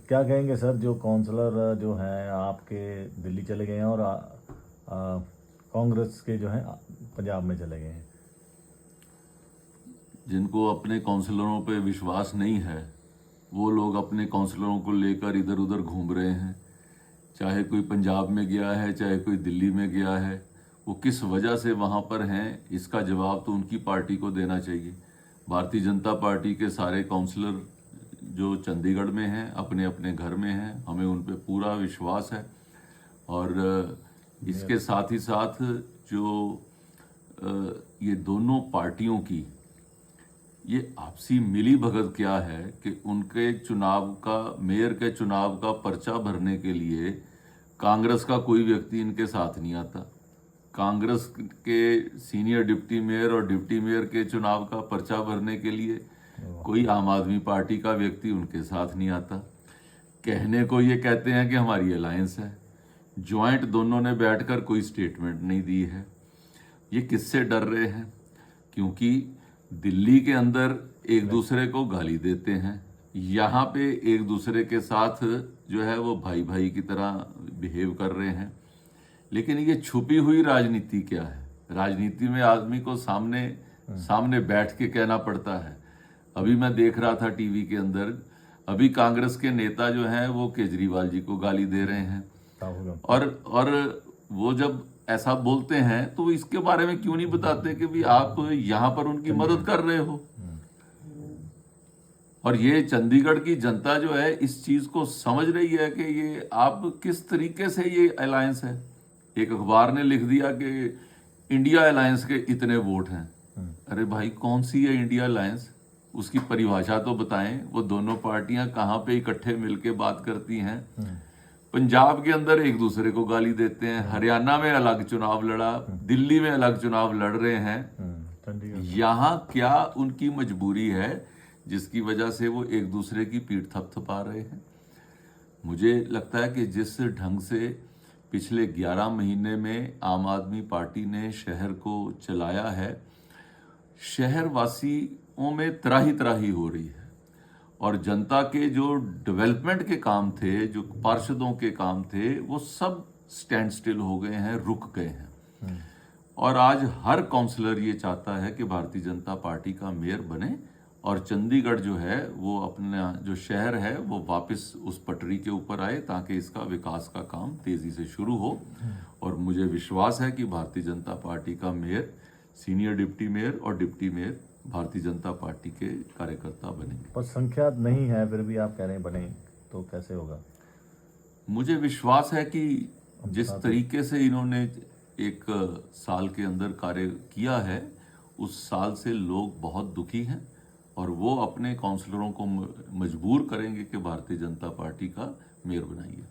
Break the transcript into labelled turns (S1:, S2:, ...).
S1: क्या कहेंगे सर, जो काउंसलर जो हैं आपके दिल्ली चले गए हैं और कांग्रेस के जो हैं पंजाब में चले गए हैं?
S2: जिनको अपने काउंसलरों पे विश्वास नहीं है वो लोग अपने काउंसलरों को लेकर इधर उधर घूम रहे हैं। चाहे कोई पंजाब में गया है, चाहे कोई दिल्ली में गया है, वो किस वजह से वहाँ पर हैं इसका जवाब तो उनकी पार्टी को देना चाहिए। भारतीय जनता पार्टी के सारे काउंसलर जो चंडीगढ़ में हैं अपने अपने घर में हैं, हमें उन पे पूरा विश्वास है। और इसके साथ ही साथ जो ये दोनों पार्टियों की ये आपसी मिली भगत क्या है कि उनके चुनाव का, मेयर के चुनाव का पर्चा भरने के लिए कांग्रेस का कोई व्यक्ति इनके साथ नहीं आता। कांग्रेस के सीनियर डिप्टी मेयर और डिप्टी मेयर के चुनाव का पर्चा भरने के लिए कोई आम आदमी पार्टी का व्यक्ति उनके साथ नहीं आता। कहने को ये कहते हैं कि हमारी अलायंस है, ज्वाइंट दोनों ने बैठकर कोई स्टेटमेंट नहीं दी है। ये किससे डर रहे हैं? क्योंकि दिल्ली के अंदर एक दूसरे को गाली देते हैं, यहाँ पे एक दूसरे के साथ जो है वो भाई भाई की तरह बिहेव कर रहे हैं। लेकिन ये छुपी हुई राजनीति क्या है? राजनीति में आदमी को सामने सामने बैठ के कहना पड़ता है। अभी मैं देख रहा था टीवी के अंदर, अभी कांग्रेस के नेता जो हैं वो केजरीवाल जी को गाली दे रहे हैं। और वो जब ऐसा बोलते हैं तो इसके बारे में क्यों नहीं बताते कि भी आप यहाँ पर उनकी मदद कर रहे हो। और ये चंडीगढ़ की जनता जो है इस चीज को समझ रही है कि ये आप किस तरीके से ये अलायंस है। एक अखबार ने लिख दिया कि इंडिया अलायंस के इतने वोट हैं। अरे भाई, कौन सी है इंडिया अलायंस? उसकी परिभाषा तो बताएं। वो दोनों पार्टियां कहाँ पे इकट्ठे मिलके बात करती हैं? पंजाब के अंदर एक दूसरे को गाली देते हैं, हरियाणा में अलग चुनाव लड़ा, दिल्ली में अलग चुनाव लड़ रहे हैं। यहाँ क्या उनकी मजबूरी है जिसकी वजह से वो एक दूसरे की पीठ थपथपा रहे हैं? मुझे लगता है कि जिस ढंग से पिछले 11 महीने में आम आदमी पार्टी ने शहर को चलाया है, शहरवासियों में त्राही त्राही हो रही है। और जनता के जो डेवलपमेंट के काम थे, जो पार्षदों के काम थे, वो सब स्टैंड स्टिल हो गए हैं, रुक गए हैं। और आज हर काउंसलर ये चाहता है कि भारतीय जनता पार्टी का मेयर बने और चंडीगढ़ जो है वो अपना जो शहर है वो वापस उस पटरी के ऊपर आए ताकि इसका विकास का काम तेजी से शुरू हो। और मुझे विश्वास है कि भारतीय जनता पार्टी का मेयर, सीनियर डिप्टी मेयर और deputy mayor Bharatiya Janata party के कार्यकर्ता बनेंगे।
S1: पर संख्या नहीं है, फिर भी आप कह रहे हैं बने, तो कैसे होगा?
S2: मुझे विश्वास है कि जिस तरीके से इन्होंने एक साल के अंदर कार्य किया है, उस साल से लोग बहुत दुखी हैं और वो अपने काउंसलरों को मजबूर करेंगे कि भारतीय जनता पार्टी का मेयर बनाइए।